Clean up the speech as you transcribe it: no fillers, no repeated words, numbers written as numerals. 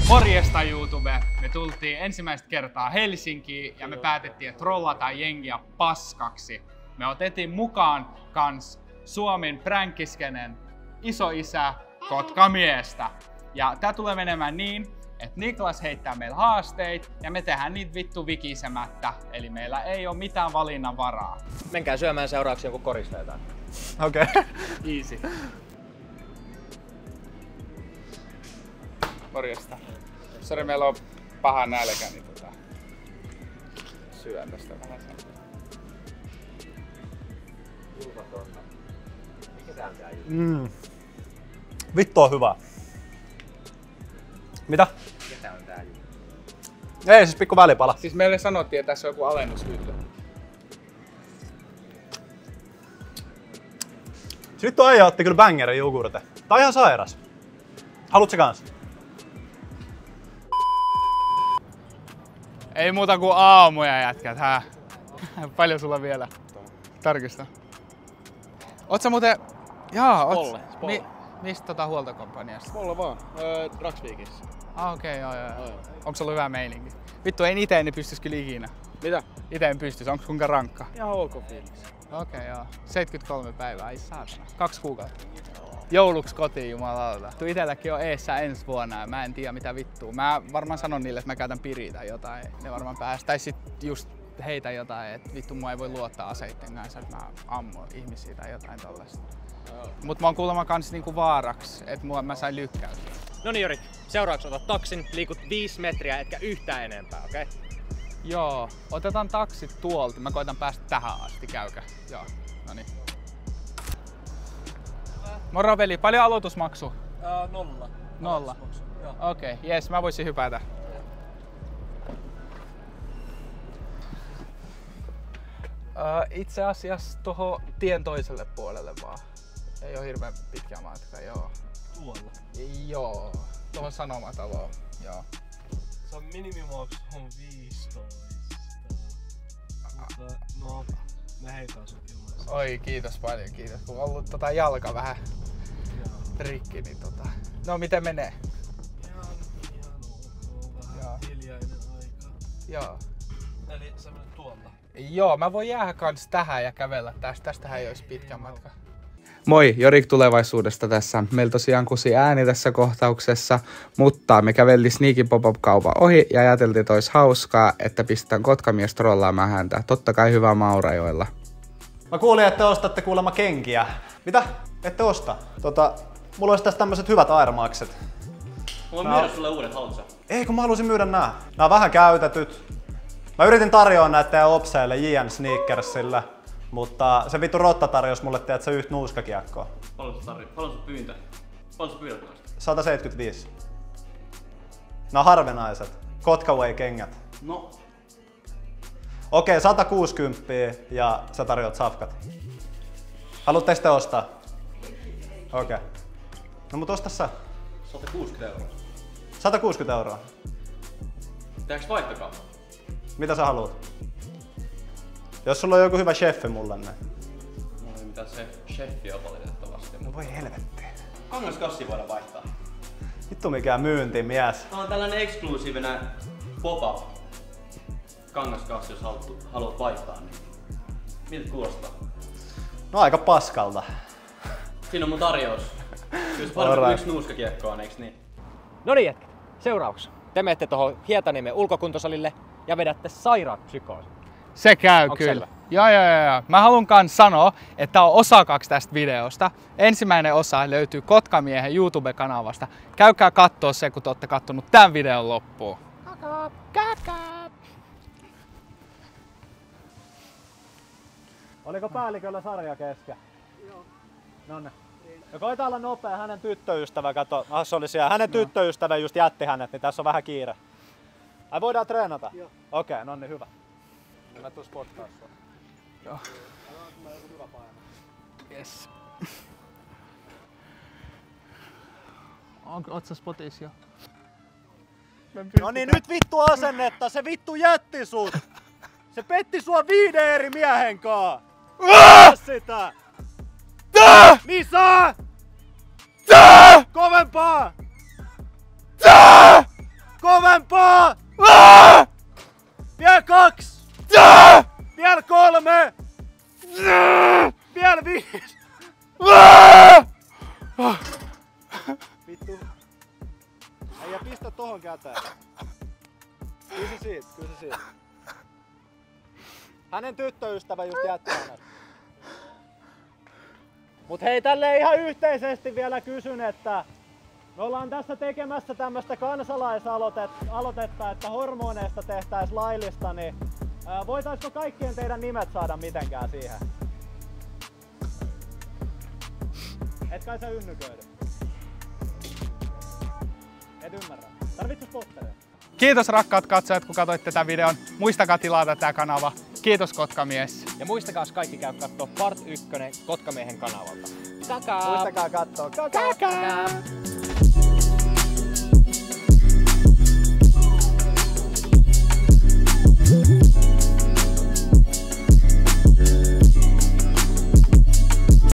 Morjesta YouTube! Me tultiin ensimmäistä kertaa Helsinkiin ja me päätettiin, että trollataan jengiä paskaksi. Me otettiin mukaan kans Suomen pränkkiskenen isoisä Kotkamiestä. Ja tää tulee menemään niin, että Niklas heittää meille haasteita ja me tehdään niitä vittu vikisemättä. Eli meillä ei ole mitään valinnan varaa. Menkää syömään seuraavaksi joku koristeetaan. Okei. Easy. Morjesta. Sori, meillä on paha nälkä, niin syön tästä vähän sen. Mikä tää on tää juttu? Vittu on hyvä. Mitä? Mikä tää on tää juttu? Ei, siis pikku välipala. Siis meille sanottiin, että tässä on joku alennushylly. Sitten äijä otti kyllä bangerin jogurte. Tää on ihan sairas. Haluut se kans? Ei muuta kuin aamuja jätkät, Paljon sulla vielä? Tarkista. Oot sä muuten... Jaa, mistä huoltokomppaniasta? Mulla vaan. Dragsvikissä. Okei, joo. Onko sulla hyvä meininki? Vittu, en ite pystyis kyllä ikinä. Mitä? Ite en pystyis, onko kuinka rankka? Ihan ok fiilis. Okei, joo. 73 päivää, ai saatana. 2 kuukautta. Jouluks kotiin, jumalauta. Itelläkin on eessä ensi vuonna ja mä en tiedä mitä vittua. Mä varmaan sanon niille, että mä käytän piriä tai jotain. Ne varmaan päästä. Tai sit just heitä jotain, että vittu mua ei voi luottaa aseitten kanssa, että mä ammun ihmisiä tai jotain tollaista. Mut mä oon kuulemma kans niinku vaaraksi, että mä sain lykkäystä. Noniin Jori, seuraavaksi otat taksin, liikut 5 metriä etkä yhtään enempää, okei? Joo, otetaan taksit tuolta. Mä koitan päästä tähän asti, käykö? Joo, noniin. Moro veli, paljon aloitusmaksu? 0. 0? Okei, jes, mä voisin hypätä. Itse asiassa tuohon tien toiselle puolelle vaan. Ei oo hirveän pitkä matka, joo. Tuolla. Joo, tuohon Sanomataloon, joo. Se on minimimaks on 15. Mutta no, me heitään sut ilmaisesti. Oi, kiitos paljon, kiitos. Kun on ollut jalka vähän rikki, niin No, miten menee? Ihan ok, vähän hiljainen aika. Joo. Eli sä menet tuolla. Joo, mä voin jäädä kans tähän ja kävellä tästä. Tästähän ei olisi pitkä matka. Moi, Jorik tulevaisuudesta tässä. Meillä tosiaan kusi ääni tässä kohtauksessa, mutta me käveltiin Sneaky Pop-Up-kaupan ohi ja ajateltiin, että olisi hauskaa, että pistetään Kotkamies trollaamaan häntä. Totta kai hyvää Maurajoilla. Mä kuulin, että te ostatte kuulemma kenkiä. Mitä? Ette osta? Mulla olisi tässä tämmöiset hyvät Air Maxet. Mulla on myydä sulle uudet, haluatko sä? Ei, kun mä halusin myydä nää. Nää on vähän käytetyt. Mä yritin tarjoa näitä teidän opseille JN Sneakersille, mutta se vittu Rotta tarjosi mulle tiedät, yhtä nuuskakiekkoa. Paljon sun pyyntö? Paljon sun pyydät noista? 175. Nää on harvinaiset. Kotkaway-kengät. No. Okei, 160 ja sä tarjoat safkat. Haluatteko te ostaa? Okei. No mut osta sä. 160 €. 160 €. Tehdäänkö vaihtokauppa? Mitä sä haluat? Jos sulla on joku hyvä cheffi mulle, niin. Mulla ei mitään cheffiä valitettavasti. No voi helvetti. Kangaskassi voidaan vaihtaa. Vittu mikään myyntimies. Tää on tällainen eksklusiivinen pop-up kangaskassi, jos haluat vaihtaa. Niin. Miltä kuulostaa? No aika paskalta. Siinä on mun tarjous. Kyllä parempi kuin 1 nuuskakiekkoa, eiks niin? Noniin jätkät, seuraavaksi. Te menette tohon Hietaniemen ulkokuntosalille ja vedätte sairaat psykoosit. Se käy Onks kyllä. selvä? Joo. Mä haluan kans sanoa, että tää on osa 2 tästä videosta. Ensimmäinen osa löytyy Kotkamiehen YouTube-kanavasta. Käykää kattoo se, kun te ootte kattonut tän videon loppuun. Oliko päälliköllä sarja kesken? Joo. Nonne. Ja koita olla nopea, hänen tyttöystävä, kato. Se oli siellä. Hänen tyttöystävä just jätti hänet, niin tässä on vähän kiire. Ai voidaan treenata? Joo. Okei, nonni hyvä. Mä tuun spottaa sua. Joo. Älä joku hyvä paino. Yes. Oot sä spotis jo? No niin, nyt vittu asennetta, se vittu jätti sut! Se petti sua 5 eri miehen kaa! Sitä! Misa! Kovempaa! Äijä pistä tohon käteen. Kyllä se siitä. Hänen tyttöystävä just jätti hänet. Mut hei, tälle ihan yhteisesti vielä kysyn, että me ollaan tässä tekemässä tämmöstä kansalaisaloitetta, että hormoneista tehtäis laillista, niin voitaisko kaikkien teidän nimet saada mitenkään siihen? Et kai sä ynnyköidy. Et ymmärrä. Tarvitsis spottereja? Kiitos rakkaat katsojat, kun katsoitte tämän videon. Muistakaa tilata tämä kanava. Kiitos Kotkamies. Ja muistakaa kaikki käy kattoo Part 1 Kotkamiehen kanavalta. Kakaa! Muistakaa kattoo. Kakaa!